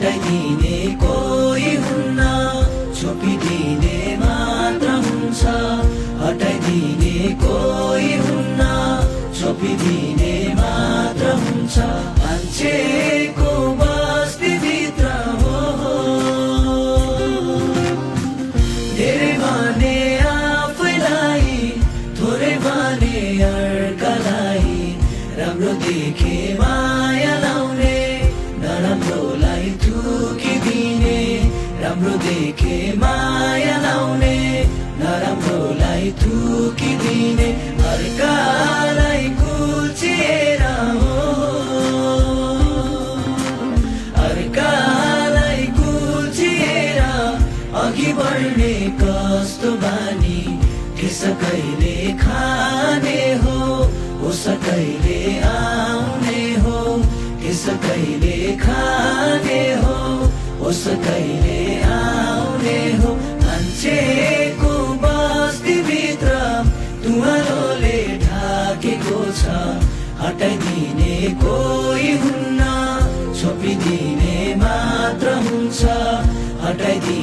हटाइदिने कोही हुन्न, छोपिदिने मात्र हुन्छ। हटाइदिने कोही हुन्न, छोपिदिने मात्र हुन्छ। मान्छेको बस्तीभित्र हो धेरै भने आफैलाई, थोरै भने अर्कालाई। राम्रो देखे माया लाउने, नराम्रोलाई थुकिदिने। राम्रो देखे माया लाउने, नराम्रोलाई थुकिदिने। अर्कालाई कुल्चिएर हो, अर्कालाई कुल्चिएर अघि बढ्ने कस्तो बानी। त्यसकैले खाने हो, उसकैले आउने हो। त्यसकैले खाने हो, उसकैले आउने हो। मान्छेको बस्तीभित्र धुवालोले ढाकेको छ। हटाइदिने कोही हुन्न, छोपिदिने मात्र हुन्छ। हटाइदिने